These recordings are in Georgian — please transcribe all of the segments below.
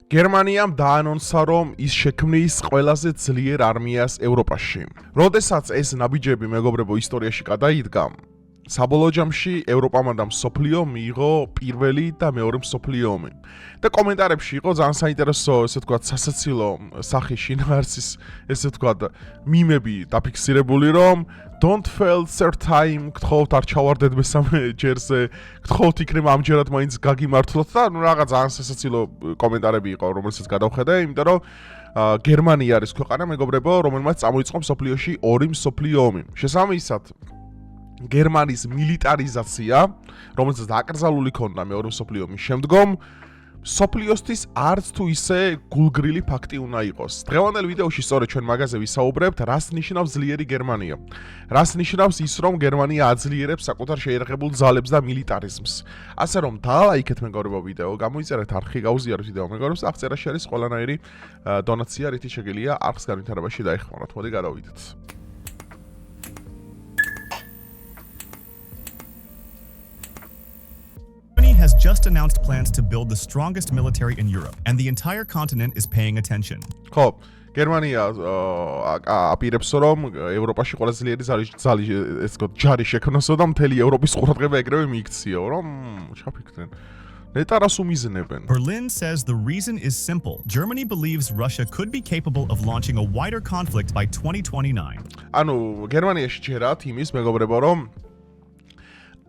გერმანიამ დაანონსა, რომ ის შექმნის ყველაზე ძლიერ არმიას ევროპაში. როდესაც ეს ნაბიჯები მეგობრებო ისტორიაში გადაიდგა, საბოლოო ჯამში ევროპამ და მსოფლიო მიიღო პირველი და მეორე მსოფლიო ომი. და კომენტარებში იყო ძალიან საინტერესო, ესე ვთქვათ, სასაცილო სახის შინაარსის, ესე ვთქვათ, მიმები დაფიქსირებული, რომ don't fail third time, გთხოვთ არ ჩავარდეთ მესამე ჯერზე, გთხოვთ იქნება ამჯერად მაინც გაგიმართლოთ და ნუ რაღაც ძალიან სასაცილო კომენტარები იყო, რომელსაც გადავხედე, იმიტომ რომ გერმანია არის ქვეყანა, მეგობრებო, რომელმაც წამოიწყო მსოფლიოში ორი მსოფლიო ომი. შესაბამისად, გერმანიის მილიტარიზაცია, რომელსაც აკრძალული ქონდა მეორე მსოფლიო ომის შემდგომ, სოფლიოსთვის არც თუ ისე გულგრილი ფაქტი უნდა იყოს. დღევანდელ ვიდეოში სწორედ ჩვენ მაგაზე ვისაუბრებთ, რას ნიშნავს ძლიერი გერმანია. რას ნიშნავს ის, რომ გერმანია აძლიერებს საკუთარ შეიარაღებულ ძალებს და მილიტარიზმს. ასე რომ დალაიქეთ მეგობრებო ვიდეო, გამოიწერეთ არხი, გაუზიარეთ ვიდეო მეგობრებს, აღწერაში არის ყველანაირი დონაცია, რითი შეგიძლია არხს განვითარებაში დაეხმაროთ. მოდი გადავიდეთ. has just announced plans to build the strongest military in Europe, and the entire continent is paying attention. ხო, გერმანია აპირებს რომ ევროპაში ყველაზე ძლიერი ძალი ეს თქო ჯარი შექმნასო და მთელი ევროპის ყურადღება ეგრევე მიიქციო, რომ ჩაფიქრდნენ. ნეტარას უმიზნებენ. Berlin says the reason is simple. Germany believes Russia could be capable of launching a wider conflict by 2029. ანუ გერმანიაში ჯერათ იმის მეგობრებო რომ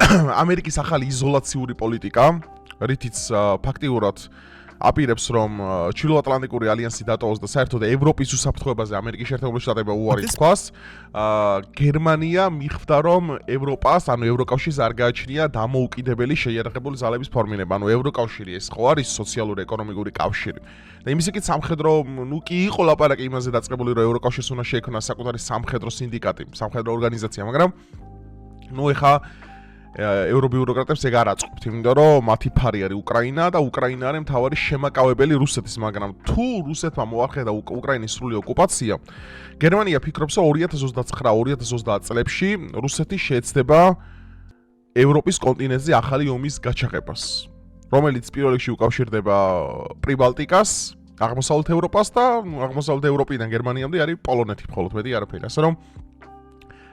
ამერიკის ახალი იზოლაციური პოლიტიკა, რითიც ფაქტიურად აპირებს რომ ჩრდილოატლანტიკური ალიანსი დატოვოს და საერთოდ ევროპის უსაფრთხოებაზე ამერიკის შეერთებული შტატებმა უარი თქვას, გერმანია მიხვდა რომ ევროპას, ანუ ევროკავშირს არ გააჩნია დამოუკიდებელი შეიარაღებული ძალების ფორმირება, ანუ ევროკავშირი ეს ხო არის სოციალური ეკონომიკური კავშირი. და იმის იქით სამხედრო, ნუ კი იყო ლაპარაკი იმაზე დაწყებული რომ ევროკავშირს უნდა შეექმნას საკუთარი სამხედრო სინდიკატი, სამხედრო ორგანიზაცია, მაგრამ ნუ ეხა ევრობიუროკრატებს ეგ არ აწყობთ, იმიტომ რომ მათი ფარი არის უკრაინა და უკრაინა არის მთავარი შემაკავებელი რუსეთის, მაგრამ თუ რუსეთმა მოახერხა უკრაინის სრული ოკუპაცია, გერმანია ფიქრობს, რომ 2029-2030 წლებში რუსეთი შეეცდება ევროპის კონტინენტზე ახალი ომის გაჩაღებას, რომელიც პირველ რიგში უკავშირდება პრიბალტიკას, აღმოსავლეთ ევროპას და აღმოსავლეთ ევროპიდან გერმანიამდე არის პოლონეთი მხოლოდ, მეტი არაფერი, ასე რომ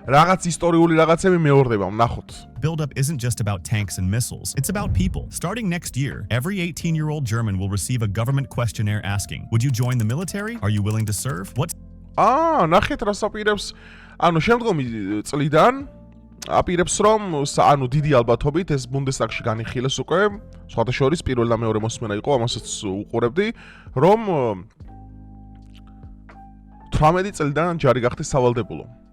რაღაც ისტორიული რაღაცები მეორდება, ვნახოთ. Buildup isn't just about tanks and missiles, it's about people. Starting next year, every 18-year-old German will receive a government questionnaire asking, would you join the military? Are you willing to serve? What? ნახეთ რას აპირებს, ანუ შემდგომი წლიდან აპირებს რომ ანუ დიდი ალბათობით ეს ბუნდესტაგში განიხილეს უკვე, სხვათა შორის პირველ და მეორე მოსმენა იყო, ამასაც უყურებდი, რომ 18 წლიდან ჯარი გახდეს სავალდებულო.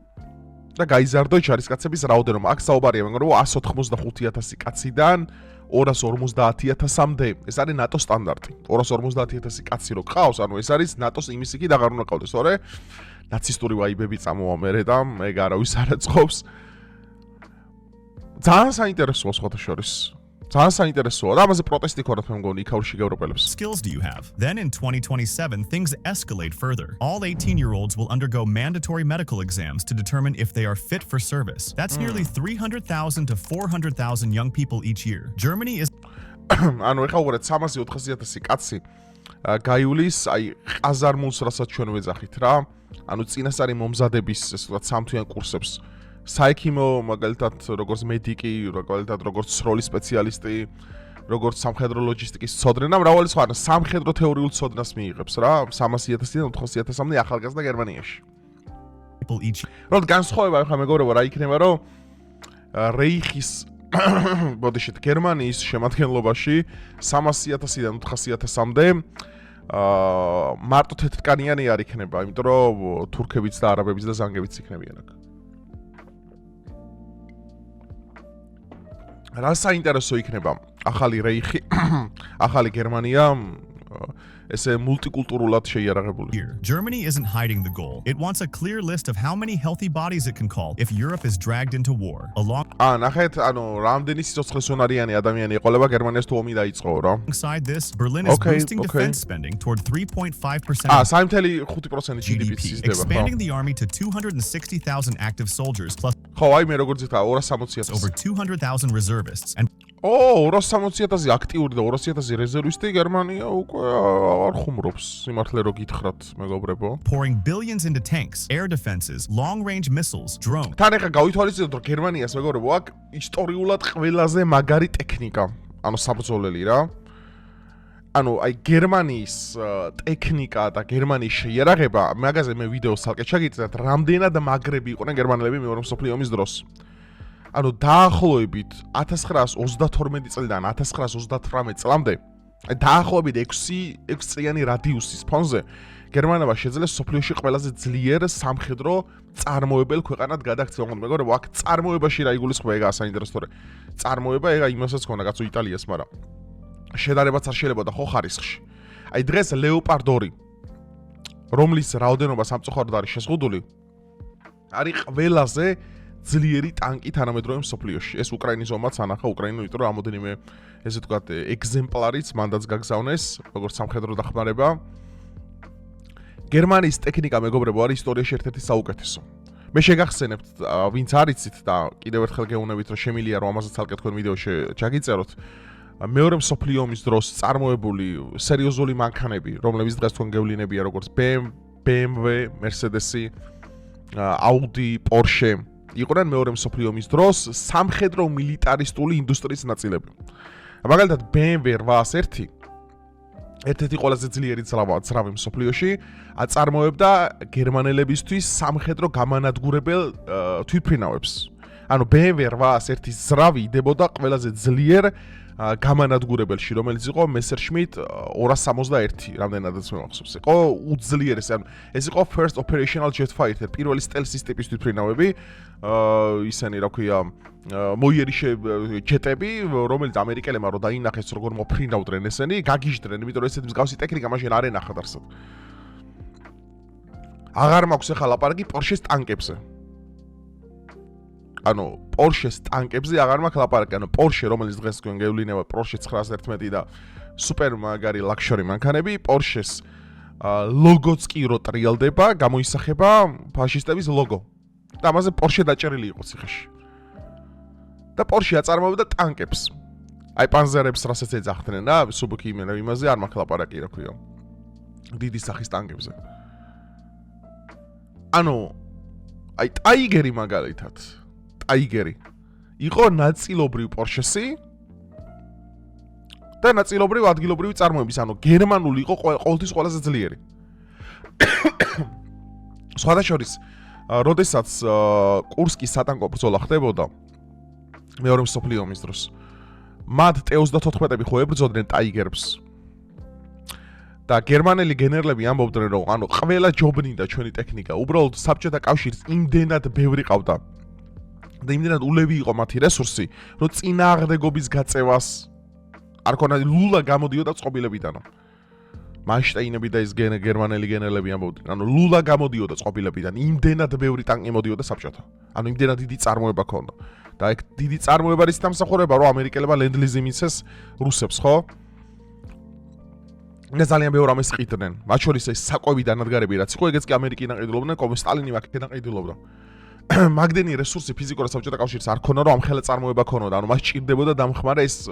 და გაიზარდო ჯარისკაცების რაოდენობა. აქ საუბარია, მაგრამ 185,000 კაციდან 250,000-მდე. ეს არის ნატოს სტანდარტი. 250,000 კაცი რო ყავს, ანუ ეს არის ნატოს იმის იქით აღარ უნდა ყავდეს, თორე ნაცისტური ვაიბები წამოვა მერე და ეგ არავის არ აწყობს. ძალიან საინტერესოა სხვათა შორის. ძალიან საინტერესოა და ამაზე პროტესტი ქონათ მე მგონი იქაურში ევროპელებს. Skills do you have? Then in 2027 things escalate further. All 18-year-olds will undergo mandatory medical exams to determine if they are fit for service. That's nearly 300,000 to 400,000 young people each year. Germany is ანუ ეხლა უყურეთ 300-400,000 კაცი გაივლის, აი ყაზარმულს რასაც ჩვენ ვეძახით რა. ანუ წინასწარი მომზადების ესე ვთქვათ სამთვიან კურსებს. საექიმო მაგალითად როგორც მედიკი, მაგალითად როგორც სროლის სპეციალისტი, როგორც სამხედრო ლოჯისტიკის მცოდნე და მრავალი სხვა სამხედრო თეორიულ ცოდნას მიიღებს რა 300,000-დან 400,000-მდე ახალგაზრდა გერმანიაში. რომ განსხვავება ახლა მეგობრებო რა იქნება რომ რეიხის ბოდიშით გერმანიის შემადგენლობაში 300,000-დან 400,000-მდე მარტო თეთრკანიანი არ იქნება, იმიტომ რომ თურქებიც და არაბებიც და ზანგებიც იქნებიან აქ. რა საინტერესო იქნება ახალი რეიხი, ახალი გერმანია ესე multiculturულად შეიარაღებული. Germany isn't hiding the goal. It wants a clear list of how many healthy bodies it can call if Europe is dragged into war. ნახეთ, ანუ რამდენი სიცოცხლესუნარიანი ადამიანი ეყოლება გერმანიას თუ ომი დაიწყო რა. Alongside this, Berlin is boosting defense spending toward 3.5%3.5% GDP-ს იზრდება. Expanding the army to 260,000 active soldiers plus ხო, აი მე როგორც ითქვა 260,000. Over 200,000 reservists and ო 260,000 აქტიური და 200,000 რეზერვისტი გერმანია უკვე არ ხუმრობს სიმართლე რო გითხრათ მეგობრებო. Pouring billions into tanks, air defenses, long-range missiles, drones. თან ახლა გავითვალისწინოთ რომ გერმანიას მეგობრებო აქ ისტორიულად ყველაზე მაგარი ტექნიკა, ანუ საბრძოლელი რა. ანუ აი გერმანიის ტექნიკა და გერმანიის შეიარაღება, მაგაზე მე ვიდეოს ცალკე ჩაგიწევთ, რამდენად მაგრები იყვნენ გერმანელები მეორე მსოფლიო ომის დროს. ანუ დაახლოებით 1932 წლიდან 1938 წლამდე, აი დაახლოებით 6 წლიანი რადიუსის ფონზე გერმანებმა შეძლეს სოფლიოში ყველაზე ძლიერ სამხედრო წარმოებელ ქვეყანად გადაქცევა. მეგობრებო, აქ წარმოებაში რა იგულისხმება, ეგაა საინტერესო, რომ წარმოება ეგა იმასაც ქონა კაცო იტალიას, მაგრამ შედარებაც არ შეიძლება და ხო ხარისხში. აი დღეს ლეოპარდ 2, რომლის რაოდენობა სამწუხაროდ არის შეზღუდული, არის ყველაზე ძლიერი ტანკი თანამედროვე მსოფლიოში. ეს უკრაინის ომაც ანახა უკრაინო, იმიტომ რომ რამოდენიმე ესე ვთქვათ ეგზემპლარიც მანდაც გაგზავნეს, როგორც სამხედრო დახმარება. გერმანიის ტექნიკა მეგობრებო არის ისტორიაში ერთ-ერთი საუკეთესო. მე შეგახსენებთ, ვინც არიცით და კიდევ ერთხელ გეუბნებით, რომ შემიძლია რომ ამაზე ცალკე თქვენ ვიდეოში ჩაგიწეროთ. მეორე მსოფლიო ომის დროს წარმოებული სერიოზული მანქანები, რომლებიც დღეს თქვენ გევლინებია როგორც BMW, Mercedes, Audi, Porsche, იყვნენ მეორე მსოფლიო ომის დროს სამხედრო მილიტარისტული ინდუსტრიის ნაწილები. მაგალითად BMW 801 ერთ-ერთი ყველაზე ძლიერი ძრავი მსოფლიოში აწარმოებდა გერმანელებისთვის სამხედრო გამანადგურებელ თვითმფრინავებს. ანუ BMW 801 ძრავი იდებოდა ყველაზე ძლიერ გამანადგურებელში, რომელიც იყო Messerschmitt 261, რამდენადაც მე მახსოვს. იყო უძლიერესი, ანუ ეს იყო first operational jet fighter, პირველი სტელსის ტიპის თვითმფრინავები, ისენი რა ქვია, მოიერიში ჯეტები, რომელიც ამერიკელებმა რო დაინახეს როგორ მოფრინავდნენ ესენი, გაგიჟდნენ, იმიტომ რომ ესეთი მსგავსი ტექნიკა მაშინ არ ენახათ არსად. აღარ მაქვს ახლა ლაპარაკი Porsche-ს ტანკებზე. ანუ Porsche-ს ტანკებზე აღარ მაქვს ლაპარაკი, ანუ Porsche, რომელიც დღეს თქვენ გევლინებთ, Porsche 911 და სუპერ მაგარი ლაქშორი მანქანები, Porsche-ს ლოგოც კი რო ტრიალდება, გამოისახება ფაშისტების ლოგო. და ამაზე Porsche დაჭერილი იყო ციხეში. და Porsche აწარმოებდა ტანკებს. აი პანზერებს რასაც ეძახდნენ რა, სუბუქი იმაზე არ მაქვს ლაპარაკი, რა ქვია. დიდი სახის ტანკებზე. ანუ აი ტაიგერი მაგალითად ტაიგერი იყო ნაწილობრივ Porsche-სი და ნაწილობრივ ადგილობრივი წარმოების, ანუ გერმანული იყო ყოველთვის ყველაზე ძლიერი. სხვადასხვა როდესაც კურსკის სატანკო ბრძოლა ხდებოდა მეორე მსოფლიო ომის დროს, მათ T-34-ები ხო ებრძოდნენ ტაიგერებს. და გერმანელი გენერლები ამბობდნენ, რომ ანუ ყველა ჯობნიდა ჩვენი ტექნიკა, უბრალოდ საბჭოთა კავშირს იმდენად ბევრი ყავდა. და იმდენად ულევი იყო მათი რესურსი, რომ წინააღმდეგობის გაწევას არ ქონა, ლულა გამოდიოდა წყობილებიდან. მანშტაინები და ეს გერმანელი გენერლები ამბობდნენ, ანუ ლულა გამოდიოდა წყობილებიდან, იმდენად ბევრი ტანკი მოდიოდა საბჭოთა. ანუ იმდენად დიდი წარმოება ქონდა. და ეგ დიდი წარმოება არის დამსახურება, რომ ამერიკელებმა ლენდ-ლიზი მიცეს რუსებს, ხო? და ძალიან ბევრ ამას ყიდნენ. მათ შორის ეს საკვები დანადგარები რაც იყო, ეგეც კი ამერიკიდან ყიდულობდნენ, სტალინი აქედან ყიდულობდა. მაგდენი რესურსი ფიზიკურად საბჭოთა კავშირს არ ქონა, რომ ამ ხელა წარმოება ქონოდა. ანუ მას ჭირდებოდა დამხმარე ეს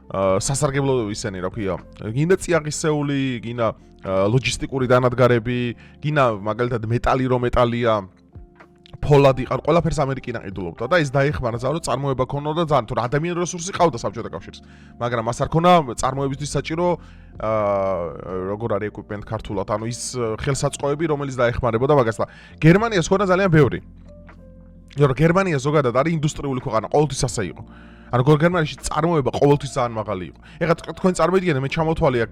სასარგებლო ისენი, რა ქვია, გინდა წიაღისეული, გინდა ლოჯისტიკური დანადგარები, გინდა მაგალითად მეტალი რომ მეტალია, ფოლადი ყარ, ყველაფერს ამერიკიდან ყიდულობდა და ეს დაეხმარა ძალიან, რომ წარმოება ქონოდა ძალიან, თუ ადამიანური რესურსი ყავდა საბჭოთა კავშირს. მაგრამ მას არ ქონა წარმოებისთვის საჭირო როგორ არის equipment ქართულად, ანუ ის ხელსაწყოები, რომელიც დაეხმარებოდა მაგას და გერმანიას ქონა ძალიან ბევრი. რომ გერმანია ზოგადად არის ინდუსტრიული ქვეყანა, ყოველთვის ასე იყო. ანუ გერმანიაში წარმოება ყოველთვის ძალიან მაღალი იყო. ეხლა თქვენ წარმოიდგინეთ, მე ჩამოთვალე აქ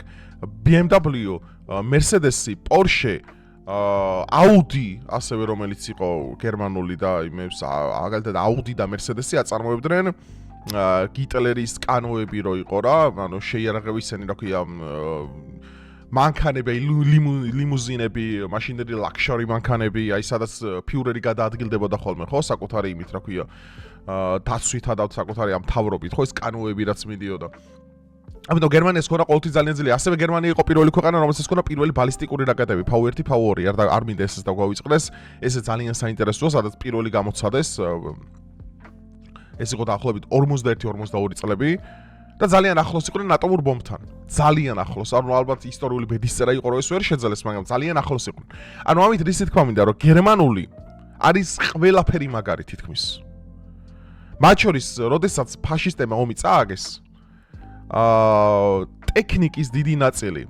BMW, Mercedes, Porsche, Audi, ასევე რომელიც იყო გერმანული და იმებს მაგალითად Audi და Mercedes აწარმოებდნენ გიტლერის კანოები რო იყო რა, ანუ შეიარაღები ისენი რა ქვია მანქანები, ლიმუზინები, მაშინდელი ლაქშორი მანქანები, აი სადაც ფიურერი გადაადგილდებოდა ხოლმე, ხო, საკუთარი იმით, რა ქვია, დაცვითა და საკუთარი ამ თავრობით, ხო, ეს კანოები რაც მიდიოდა. ამიტომ გერმანიას ქონა ყოველთვის ძალიან ძლიერი. ასევე გერმანია იყო პირველი ქვეყანა, რომელსაც ქონა პირველი ბალისტიკური რაკეტები, V1, V2, არ მინდა ესეც დაგვავიწყდეს. ესე ძალიან საინტერესოა, სადაც პირველი გამოცადეს ეს იყო დაახლოებით 41-42 წლები და ძალიან ახლოს იყვნენ ატომურ ბომბთან. ძალიან ახლოს. ანუ ალბათ ისტორიული ბედისწერა იყო რომ ეს ვერ შეძლეს, მაგრამ ძალიან ახლოს იყვნენ. ანუ ამით რისი თქმა მინდა რომ გერმანული არის ყველაფერი მაგარი თითქმის. მათ შორის, როდესაც ფაშისტებმა ომი წააგეს, ტექნიკის დიდი ნაწილი,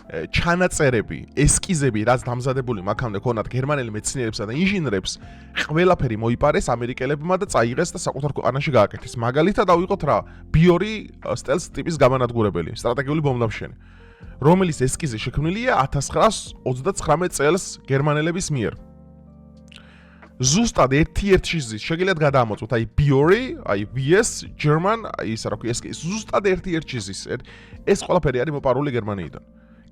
ჩანაწერები, ესკიზები, რაც დამზადებული მაქამდე ქონათ გერმანელი მეცნიერებსა და ინჟინერებს, ყველაფერი მოიპარეს ამერიკელებმა და წაიღეს და საკუთარ ქვეყანაში გააკეთეს. მაგალითად ავიღოთ რა, ბიორი სტელს ტიპის გამანადგურებელი, სტრატეგიული ბომბდამშენი, რომელიც ესკიზი შექმნილია 1939 წელს გერმანელების მიერ. ზუსტად ერთ-ერთი ზის შეგიძლიათ გადაამოწმოთ, აი ბიორი, აი VS, German, აი ისა რა ქვია, ზუსტად ერთ-ერთი ზის. ეს ყველაფერი არის მოპარული გერმანიიდან.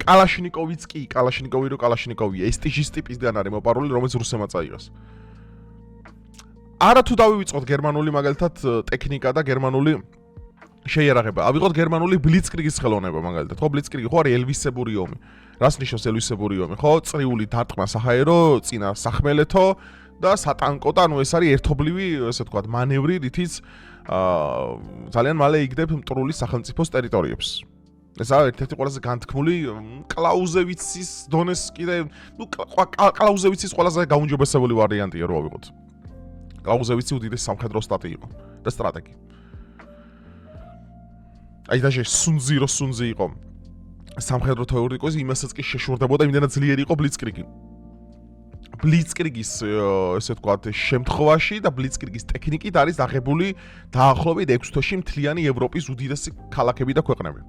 კალაშნიკოვიც კი, კალაშნიკოვი რო კალაშნიკოვია, ეს ტიჟის ტიპისგან არის მოპარული, რომელიც რუსებმა წაიღეს. არა თუ დავივიწყოთ გერმანული მაგალითად ტექნიკა და გერმანული შეიარაღება. ავიღოთ გერმანული ბლიცკრიგის ხელოვნება მაგალითად. ხო, ბლიცკრიგი ხო არის ელვისებური ომი. რას ნიშნავს ელვისებური ომი? ხო, წრიული დარტყმა საჰაერო, წინა სახმელეთო და სატანკო და ანუ ეს არის ერთობლივი, ესე ვთქვათ, მანევრი, რითიც ძალიან მალე იგდებ მტრული სახელმწიფოს ტერიტორიებს. ეს არის ერთ-ერთი ყველაზე განთქმული კლაუზევიცის დონეს კიდე, ნუ კლაუზევიცის ყველაზე გაუმჯობესებული ვარიანტია რო ავიღოთ. კლაუზევიცი უდიდესი სამხედრო სტატი იყო და სტრატეგი. აი და სუნზი იყო სამხედრო თეორიკოსი, იმასაც კი შეშურდებოდა, იმდენად ძლიერი იყო ბლიცკრიგი. ბლიცკრიგის ესე ვთქვათ შემთხვევაში და ბლიცკრიგის ტექნიკით არის აღებული დაახლოებით 6 თვეში მთლიანი ევროპის უდიდესი ქალაქები და ქვეყნები.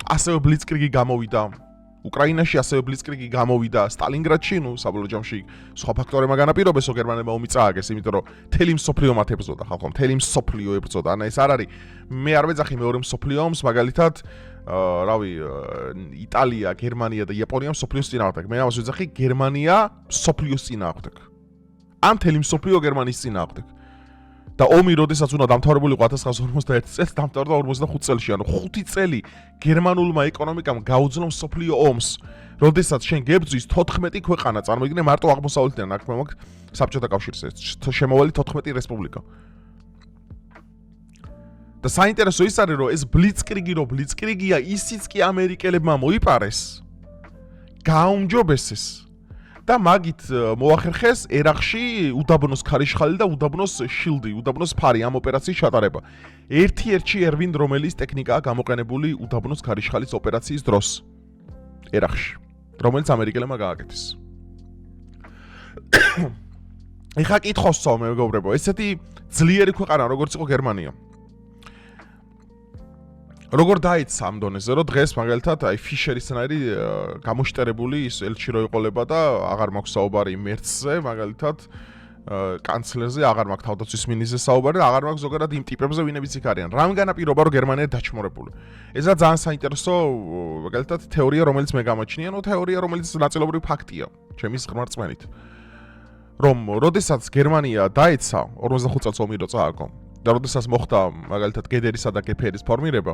ასევე ბლიცკრიგი გამოვიდა უკრაინაში, ასევე ბლიცკრიგი გამოვიდა სტალინგრადში, ნუ საბოლოო ჯამში სხვა ფაქტორებმა განაპირობესო გერმანებმა ომი წააგეს, იმიტომ რომ მთელი მსოფლიო მათ ებრძოდა, ხალხო, მთელი მსოფლიო ებრძოდა. ანუ ეს არ არის მე არ ვეძახი მეორე მსოფლიო ომს, მაგალითად, რავი, იტალია, გერმანია და იაპონია მსოფლიოს წინააღმდეგ. მე ამას ვეძახი გერმანია მსოფლიოს წინააღმდეგ. ამ მთელი მსოფლიო გერმანიის წინააღმდეგ. და ომი როდესაც უნდა დამთავრებულიყო 1941 წელს, დამთავრდა 45 წელში, ანუ 5 წელი გერმანულმა ეკონომიკამ გაუძლო მსოფლიო ომს, როდესაც შენ გებძვის 14 ქვეყანა, წარმოიდგინე მარტო აღმოსავლეთიდან, აქ მაქვს საბჭოთა კავშირზე, შემოვალი 14 რესპუბლიკა. და საინტერესო ის არის, რომ ეს ბლიცკრიგია, ისიც კი ამერიკელებმა მოიპარეს, გააუმჯობესეს და მაგით მოახერხეს ერაყში უდაბნოს ქარიშხალი და უდაბნოს შილდი, უდაბნოს ფარი ამ ოპერაციის ჩატარება. ერთ-ერთი ერვინ რომელის ტექნიკაა გამოყენებული უდაბნოს ქარიშხალის ოპერაციის დროს ერაყში, რომელიც ამერიკელებმა გააკეთეს. ეხა კითხოსო მეგობრებო, ესეთი ძლიერი ქვეყანა როგორც იყო გერმანია. როგორ დაიცა ამ დონეზე, რომ დღეს მაგალითად აი ფიშერისნაირი გამოშტერებული ის ელჩი რო იყოლება და აღარ მაქვს საუბარი მერცზე, მაგალითად კანცლერზე, აღარ მაქვს თავდაცვის მინისტრზე საუბარი და აღარ მაქვს ზოგადად იმ ტიპებზე, ვინებიც იქ არიან. რამ განაპირობა, რომ გერმანია დაჩმორებული? ესა ძალიან საინტერესო, მაგალითად თეორია, რომელიც მე გამაჩნია, ნუ თეორია, რომელიც ნაწილობრივ ფაქტია, ჩემი ღრმა რწმენით. რომ როდესაც გერმანია დაეცა 45 წელს ომი რო წააგო და როდესაც მოხდა მაგალითად გედერისა და გეფერის ფორმირება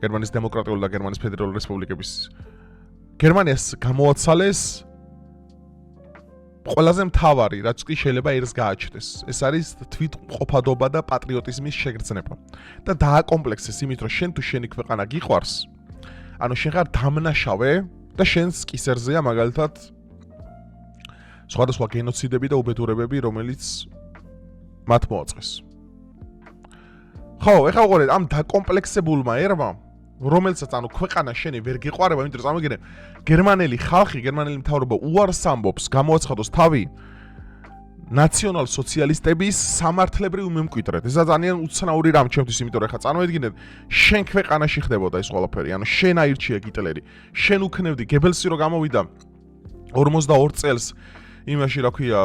გერმანიის დემოკრატიული და გერმანიის ფედერალური რესპუბლიკების გერმანიას გამოაცალეს ყველაზე მთავარი, რაც კი შეიძლება ერს გააჩნდეს. ეს არის თვითმყოფადობა და პატრიოტიზმის შეგრძნება. და დააკომპლექსეს იმით, რომ შენ თუ შენი ქვეყანა გიყვარს, ანუ შენ ხარ დამნაშავე და შენს კისერზეა მაგალითად სხვადასხვა გენოციდები და უბედურებები, რომელიც მათ მოაწყეს. ხო, ეხლა უყურეთ, ამ დაკომპლექსებულმა ერმა, რომელსაც ანუ ქვეყანა შენი ვერ გიყვარება, იმიტომ რომ წამოგიდგენ, გერმანელი ხალხი, გერმანელი მთავრობა უარს ამბობს, გამოაცხადოს თავი ნაციონალ-სოციალისტების სამართლებრივ მემკვიდრედ. ესა ძალიან უცნაური რამ ჩემთვის, იმიტომ რომ ეხლა წარმოიდგინეთ, შენ ქვეყანაში ხდებოდა ეს ყველაფერი, ანუ შენ აირჩია ჰიტლერი, შენ უქნევდი გებელსი რო გამოვიდა 42 წელს იმაში რა ქვია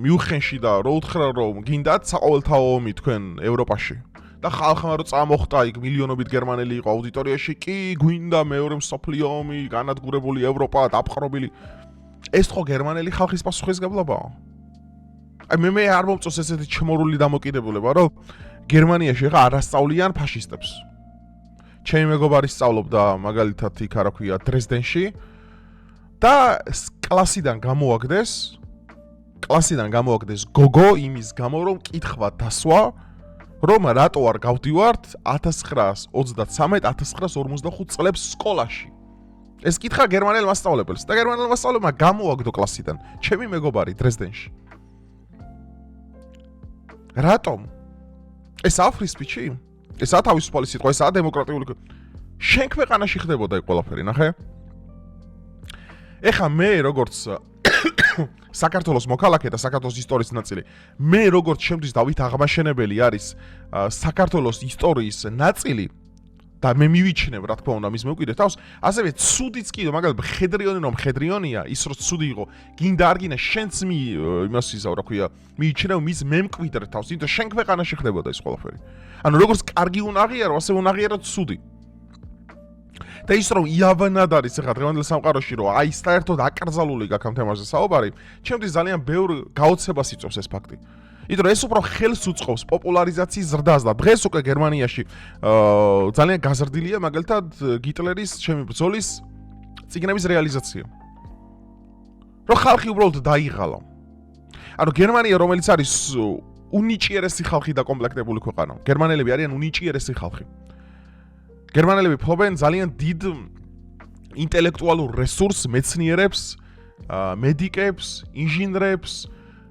მიუხენში და რო უთხრა რომ გინდათ საყოველთაო ომი თქვენ ევროპაში და ხალხმა რო წამოხტა იქ მილიონობით გერმანელი იყო აუდიტორიაში კი გვინდა მეორე მსოფლიო ომი განადგურებული ევროპა დაპყრობილი ეს ხო გერმანელი ხალხის პასუხისგებლობაა აი მე არ მომწონს ესეთი ჩმორული დამოკიდებულება რომ გერმანიაში ხა არასწავლიან ფაშისტებს ჩემი მეგობარი სწავლობდა მაგალითად იქ რა ქვია დრეზდენში და კლასიდან გამოაგდეს კლასიდან გამოვაგდეს გოგო იმის გამო რომ კითხვა დასვა რომ რატო არ გავდივართ 1933-1945 წლებს სკოლაში. ეს კითხა გერმანელ მასწავლებელს და გერმანელ მასწავლებელმა გამოვაგდო კლასიდან. ჩემი მეგობარი დრეზდენში. რატომ? ესაა free speech-ი? ესაა თავისუფალი სიტყვა, ესაა დემოკრატიული. შენ ქვეყანაში ხდებოდა ეს ყველაფერი, ნახე? ეხა მე როგორც საქართველოს მოქალაქე და საქართველოს ისტორიის ნაწილი, მე როგორც შემდის დავით აღმაშენებელი არის საქართველოს ისტორიის ნაწილი და მე მივიჩნევ რა თქმა უნდა მის მემკვიდრე თავს, ასევე ცუდიც კიდე, მაგალითად, მხედრიონი რომ მხედრიონია, ის რომ ცუდი იყო, გინდა არ გინდა შენც იმას იზავ, რა ქვია, მივიჩნევ მის მემკვიდრე თავს, იმიტომ შენ ქვეყანაში ხდებოდა ეს ყველაფერი. ანუ როგორც კარგი უნდა აღიარო, ასე უნდა აღიარო ცუდი. და ის რომ იავანად არის ახლა დღევანდელ სამყაროში რომ აი საერთოდ აკრძალული გაქვს ამ თემაზე საუბარი, ჩემთვის ძალიან ბევრ გაოცებას იწვევს ეს ფაქტი. იმიტომ რომ ეს უფრო ხელს უწყობს პოპულარიზაციის ზრდას და დღეს უკვე გერმანიაში ძალიან გაზრდილია მაგალითად გიტლერის ჩემი ბრძოლის წიგნების რეალიზაცია. რომ ხალხი უბრალოდ დაიღალა. ანუ გერმანია რომელიც არის უნიჭიერესი ხალხი დაკომპლექტებული ქვეყანა. გერმანელები არიან უნიჭიერესი ხალხი. გერმანელები ფლობენ ძალიან დიდ ინტელექტუალურ რესურსს, მეცნიერებს, მედიკებს, ინჟინრებს,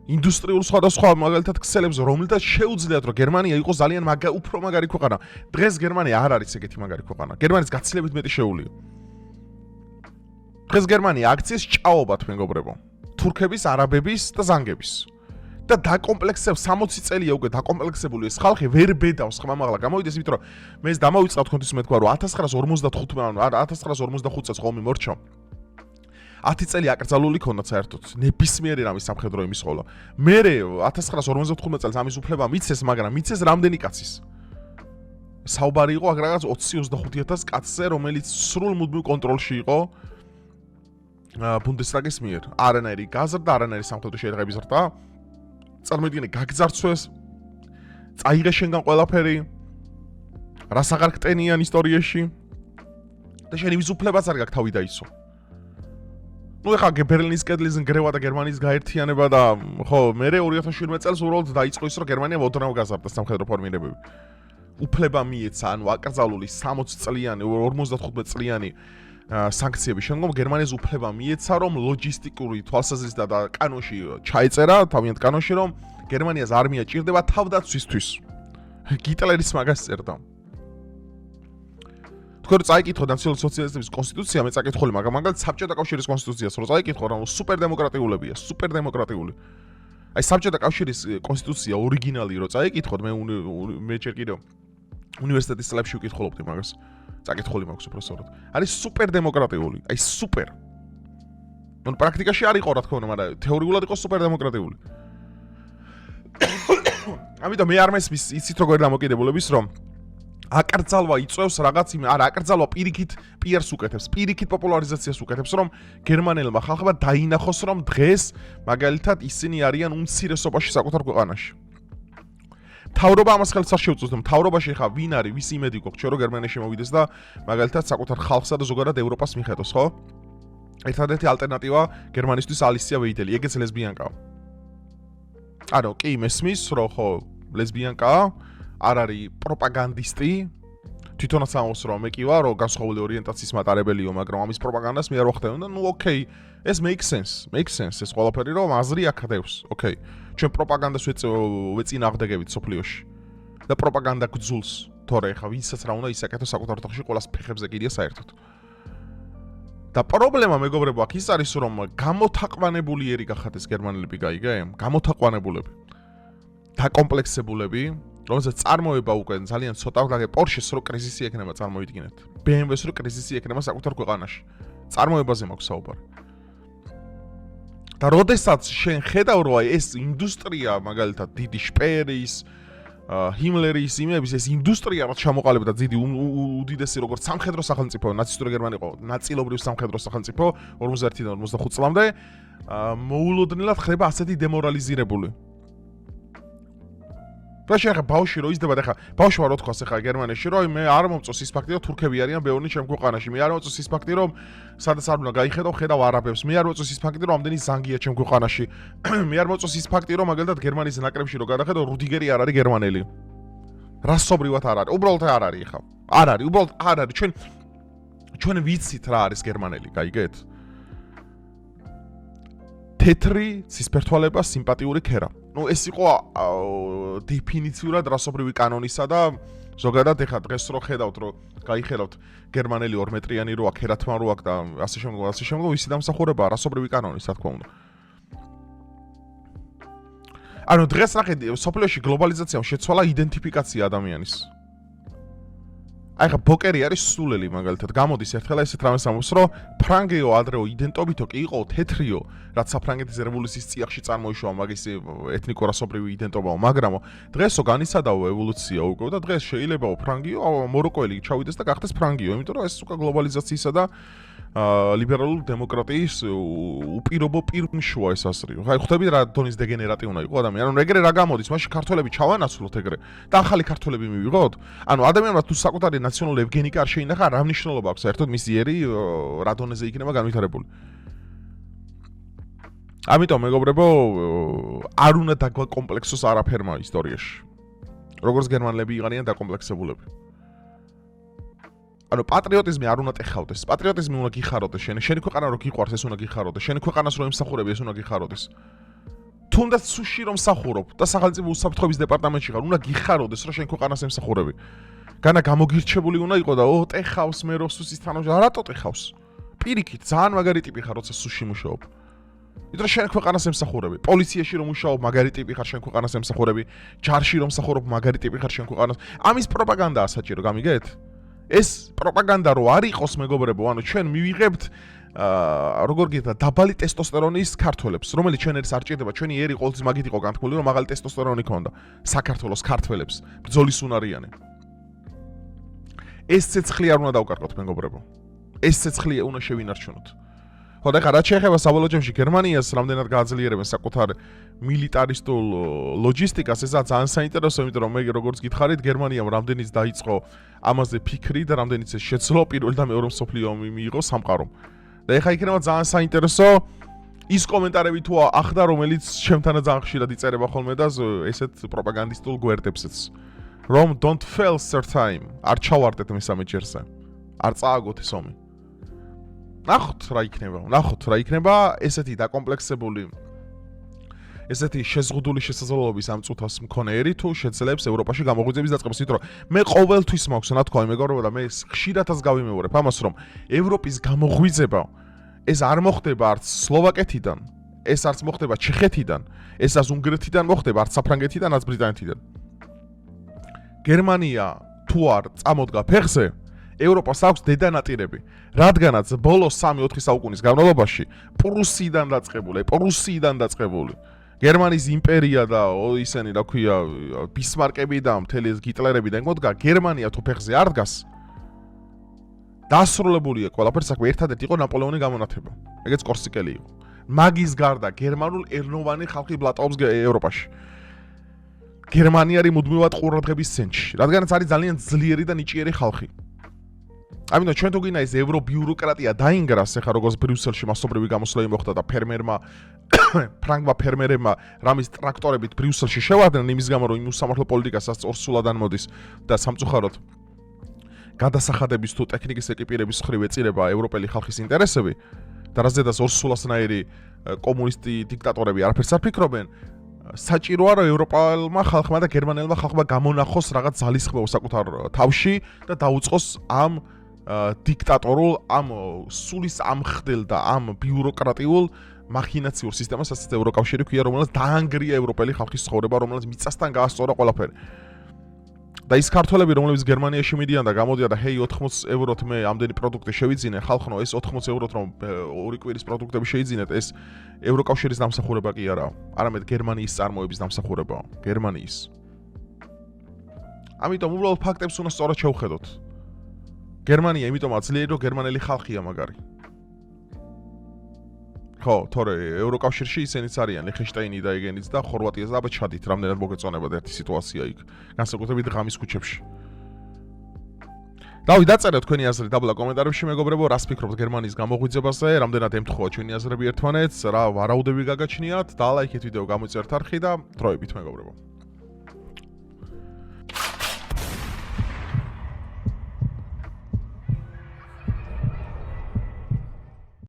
ინდუსტრიულ სხვადასხვა მაგალითად ქსელებს, რომელთაც შეუძლიათ რომ გერმანია იყოს ძალიან უფრო მაგარი ქვეყანა. დღეს გერმანია არ არის ეგეთი მაგარი ქვეყანა. გერმანიის გაცილებით მეტი შეუულია. დღეს გერმანია აქციის ჭაობათ მეგობრებო. თურქების, არაბების და ზანგების. და დაკომპლექსებს 60 წელია უკვე დაკომპლექსებული ეს ხალხი ვერ ბედავს ხმამაღლა გამოვიდეს იმიტომ რომ მე ეს დამოვიწყავ თქვენთვის მე თქვა რომ 1955 ანუ 1955 წელს ხოლმე მორჩა 10 წელი აკრძალული ქონდა საერთოდ ნებისმიერი რამის სამხედრო იმის ხოლო მე 1955 წელს ამის უფლება მიცეს მაგრამ მიცეს რამდენი კაცის საუბარი იყო აქ რაღაც 20-25000 კაცზე რომელიც სრულ მუდმივ კონტროლში იყო ბუნდესტაგის მიერ არანაირი გაზრდა არანაირი სამხედრო შეერთების ზრდა წარმოიდგინე გაგძარცვეს წაიღე შენგან ყველაფერი რას აღარ გტენიან ისტორიაში და შენ იმის უფლებაც არ გაქვს თავი დაიცო ნუ ეხლა ბერლინის კედლის ნგრევა და გერმანიის გაერთიანება და ხო მე 2017 წელს უბრალოდ დაიწყო ის რომ გერმანია მოდრნავ გაზარდა სამხედრო ფორმირებები უფლება მიეცა ანუ აკრძალული 60 წლიანი 55 წლიანი სანქციების შემდგომ გერმანიას უფლება მიეცა რომ ლოჯისტიკური თვალსაზრისით და კანონში ჩაეწერა თავიანთ კანონში რომ გერმანიას არმია ჭირდება თავდაცვისთვის გიტლერის მაგას წერდა თქვენ წაიკითხოთ ნაციონალური სოციალისტების კონსტიტუცია მე წაკითხული მაგალითად საბჭოთა კავშირის კონსტიტუციას რო წაიკითხო რა სუპერდემოკრატიულებია სუპერდემოკრატიული აი საბჭოთა კავშირის კონსტიტუცია ორიგინალი რო წაიკითხოთ მე ჯერ კიდევ უნივერსიტეტის წლებში ვკითხულობდი მაგას წაკითხული მაქვს უბრალოდ. არის სუპერდემოკრატიული, აი სუპერ. ანუ პრაქტიკაში არ იყო რა თქმა უნდა, მაგრამ თეორიულად იყო სუპერდემოკრატიული. ამიტომ მე არ მესმის იცით როგორ დამოკიდებულების რომ აკრძალვა იწევს რაღაც იმ არა აკრძალვა პირიქით პიერს უკეთებს, პირიქით პოპულარიზაციას უკეთებს რომ გერმანელმა ხალხმა დაინახოს რომ დღეს მაგალითად ისინი არიან უმცირესობაში საკუთარ ქვეყანაში. თავრობა ამას ხელს არ შეუწევს, რომ თავრობაში ხა ვინ არის, ვის იმედი გვაქვს, რომ გერმანიაში მოვიდეს და მაგალითად საკუთარ ხალხსა და ზოგადად ევროპას მიხედოს, ხო? ერთადერთი ალტერნატივა გერმანისთვის ალისია ვეიდელი, ეგეც ლესბიანკაა. ანუ კი მესმის, რომ ხო, ლესბიანკაა, არ არის პროპაგანდისტი, თვითონაც ამბობს, რომ მე კი ვარ, რომ განსხვავებული ორიენტაციის მატარებელიო, მაგრამ ამის პროპაგანდას მე არ ვახდენ და ნუ ოკეი, ეს makes sense ეს ყველაფერი რომ აზრი აქდევს, ოკეი. ჩვენ პროპაგანდას ვეწინააღმდეგებით სოფლიოში და პროპაგანდა გძულს თორე ხა ვისაც რა უნდა ისაკეთოს საკუთარ ოთახში ყოველას ფეხებზე კიდია საერთოდ და პრობლემა მეგობრებო აქ ის არის რომ გამოთაყვანებული ერი გახათ ეს გერმანელები გაიგე გამოთაყვანებულები დაკომპლექსებულები რომელსაც წარმოება უკვე ძალიან ცოტა გაგე პორშეს რო კრიზისი ექნება წარმოიდგინეთ BMW-ს რო კრიზისი ექნება საკუთარ ქვეყანაში წარმოებაზე მაქვს საუბარი და როდესაც შენ ხედავ რომ აი ეს ინდუსტრია მაგალითად დიდი შპერის ჰიმლერის იმების ეს ინდუსტრია რაც ჩამოყალიბდა დიდი უდიდესი როგორც სამხედრო სახელმწიფო ნაცისტური გერმანია იყო ნაწილობრივ სამხედრო სახელმწიფო 51-დან 55 წლამდე მოულოდნელად ხდება ასეთი დემორალიზირებული ბაში ახლა ბავშვი რო იზრდება და ახლა ბავშვი რო თქვას ახლა გერმანიაში რომ მე არ მომწონს ის ფაქტი რომ თურქები არიან ბევრი ჩემ ქვეყანაში მე არ მომწონს ის ფაქტი რომ სადაც არ უნდა გაიხედო ხედავ არაბებს მე არ მომწონს ის ფაქტი რომ ამდენი ზანგია ჩემ ქვეყანაში მე არ მომწონს ის ფაქტი რომ მაგალითად გერმანიის ნაკრებში რო გადახედო რუდიგერი არ არის გერმანელი რასობრივად არ არის უბრალოდ არ არის ხა არ არის უბრალოდ არ არის ჩვენ ვიცით რა არის გერმანელი გაიგეთ თეთრი ცისფერთვალება სიმპათიური ქერა ну ეს იყო დეფინიციურად რასობრივი კანონისა და ზოგადად ეხა დღეს რო ხედავთ რომ გაიხედავთ გერმანელი 2 მეტრიანი რო აქ ქერათმა რო აქ და ასე შემდგომ ისი დამსახურებაა რასობრივი კანონის რა თქმა უნდა ანუ დღეს ნახეთ სოფლიოში გლობალიზაციამ შეცვალა იდენტიფიკაცია ადამიანის აი ხა ბოკერი არის სულელი მაგალითად გამოდის ერთხელ ესეთ რამეს ამბობს რომ ფრანგეო ადრეო იდენტობითო კი იყო თეთრიო რაც საფრანგეთის რევოლუციის წიაღში წარმოიშვა მაგის ეთნიკურ-რასობრივი იდენტობაო მაგრამ დღესო განიცადაო ევოლუცია უკვე და დღეს შეიძლებაო ფრანგიო მოროკოელი ჩავიდეს და გახდეს ფრანგიო იმიტომ რომ ეს უკვე გლობალიზაციისა და ლიბერალური დემოკრატიის უპირობო პირმშოა ეს ასრიო. აი ხვდები რა დონის დეგენერატი უნდა იყო ადამიანი. ანუ ეგრე რა გამოდის, მაშინ ქართველები ჩავანაცვლოთ ეგრე და ახალი ქართველები მივიღოთ. ანუ ადამიანმა თუ საკუთარი ნაციონალური ევგენიკა არ შეინახა, რა მნიშვნელობა აქვს საერთოდ მისი ერი რა დონეზე იქნება განვითარებული. ამიტომ მეგობრებო, არ უნდა დაგვაკომპლექსოს არაფერმა ისტორიაში. როგორც გერმანელები იყარიან დაკომპლექსებულები. ანუ პატრიოტიზმი არ უნდა ტეხავდეს. პატრიოტიზმი უნდა გიხაროდეს შენი ქვეყანა რო გიყვარს ეს უნდა გიხაროდეს. შენი ქვეყანას რო ემსახურები ეს უნდა გიხაროდეს. თუნდაც სუში რომ მსახურობ და სახელმწიფო უსაფრთხოების დეპარტამენტში ხარ, უნდა გიხაროდეს რომ შენ ქვეყანას ემსახურები. განა გამოგირჩებული უნდა იყო და ტეხავს მე რო სუსის თანამშრომელი, რატო ტეხავს? პირიქით, ძალიან მაგარი ტიპი ხარ, როცა სუში მუშაობ. იმიტომ შენ ქვეყანას ემსახურები. პოლიციაში რომ მუშაობ, მაგარი ტიპი ხარ, შენ ქვეყანას ემსახურები. ჯარში რომ მსახურობ, მაგარი ტიპი ხარ, შენ ქვეყანას. ამის პროპაგანდაა საჭირო, გამიგეთ? ეს პროპაგანდა რო არ იყოს მეგობრებო, ანუ ჩვენ მივიღებთ როგორ გითხრა დაბალი ტესტოსტერონის ქართველებს, რომელიც ჩვენ ერთს არ ჭირდება, ჩვენი ერი ყოველთვის მაგით იყო განთქმული, რომ მაღალი ტესტოსტერონი ქონდა საქართველოს ქართველებს, ბრძოლის უნარიანი. ეს ცეცხლი არ უნდა დავკარგოთ მეგობრებო. ეს ცეცხლი უნდა შევინარჩუნოთ. ხო და ხა რაც შეეხება საბოლოო ჯამში გერმანიას რამდენად გააძლიერებენ საკუთარ მილიტარისტულ ლოჯისტიკას, ესაა ძალიან საინტერესო, იმიტომ რომ მე როგორც გითხარით, გერმანიამ რამდენიც დაიწყო ამაზე ფიქრი და რამდენიც შეძლო პირველ და მეორე მსოფლიო ომი მიიღო სამყარომ. და ეხა იქნება ძალიან საინტერესო ის კომენტარები თუ ახდა, რომელიც ჩემთანა ძალიან ხშირად იწერება ხოლმე და ესეთ პროპაგანდისტულ გვერდებსაც. რომ don't fail third time. არ ჩავარდეთ მესამე ჯერზე. არ წააგოთ ეს ომი. ნახოთ რა იქნება ესეთი დაკომპლექსებული ესეთი შეზღუდული შესაძლებლობის ამ წუთას მქონე ერი თუ შეძლებს ევროპაში გამოღვიძების დაწყებას, იმიტომ რომ მე ყოველთვის მაქვს ნათქვამი მეგობრებო და მე ხშირადაც გავიმეორებ ამას, რომ ევროპის გამოღვიძება ეს არ მოხდება არც სლოვაკეთიდან, ეს არც მოხდება ჩეხეთიდან, ეს არც უნგრეთიდან მოხდება, არც საფრანგეთიდან, არც ბრიტანეთიდან. გერმანია თუ არ წამოდგა ფეხზე ევროპას აქვს დედანატირები, რადგანაც ბოლო 3-4 საუკუნის განმავლობაში პრუსიიდან დაწყებული გერმანიის იმპერია და ისენი რა ქვია ბისმარკები და მთელი ჰიტლერები და მოდგა გერმანია თუ ფეხზე არ დგას დასრულებულია ყველაფერი საქმე ერთადერთი იყო ნაპოლეონის გამონათება ეგეც კორსიკელი იყო მაგის გარდა გერმანულ ერნოვანი ხალხი ბლატაობს ევროპაში გერმანია არის მუდმივად ყურადღების ცენტრში რადგანაც არის ძალიან ძლიერი და ნიჭიერი ხალხი ამიტომ ჩვენ თუ გინდა ეს ევრობიუროკრატია დაინგრას ახლა როგორც ბრიუსელში მასობრივი გამოსვლები მოხდა და ფერმერმა ფრანგმა ფერმერებმა რამის ტრაქტორებით ბრიუსელში შევარდნენ იმის გამო რომ იმ უსამართლო პოლიტიკას ორსულად ანმოდის და სამწუხაროდ გადასახადების თუ ტექნიკის ეკიპირების მხრივ ეწირება ევროპელი ხალხის ინტერესები და რაზედაც ორსულასნაირი კომუნისტი დიქტატორები არაფერს არ ფიქრობენ საჭიროა რომ ევროპელმა ხალხმა და გერმანელმა ხალხმა გამონახოს რაღაც ძალისხმევა საკუთარ თავში და დაუწყოს ამ დიქტატორულ ამ სულის ამხდელ და ამ ბიუროკრატიულ მახინაციურ სისტემას, რასაც ევროკავშირი ქვია, რომელსაც დაანგრია ევროპელი ხალხის ცხოვრება, რომელიც მიწასთან გაასწორა ყველაფერი. და ის ქართველები, რომლებიც გერმანიაში მიდიან და გამოდიან და ჰეი 80 ევროთ მე ამდენი პროდუქტი შევიძინე, ხალხო, ეს 80 ევროთ რომ ორი კვირის პროდუქტები შეიძინეთ, ეს ევროკავშირის დამსახურება კი არაა, არამედ გერმანიის წარმოების დამსახურებაა, გერმანიის. ამიტომ უბრალოდ ფაქტებს უნდა სწორად შევხედოთ. გერმანია, იმიტომაც ძლიერი რომ გერმანელი ხალხია მაგარი. ხო, თორე ევროკავშირში ისინიც არიან, ლიხტენშტაინი და ეგენიც და ხორვატიას და აბა ჩადით, რამდენად მოგეწონებათ ერთი სიტუაცია იქ. განსაკუთრებით ღამის ქუჩებში. დავი დაწერეთ თქვენი აზრი დაბლა კომენტარებში მეგობრებო, რას ფიქრობთ გერმანიის გამოღვიძებაზე, რამდენად ემთხვევა ჩვენი აზრები ერთმანეთს, რა ვარაუდები გაგაჩნიათ და ლაიქეთ ვიდეო გამოიწერთ არხი და დროებით მეგობრებო.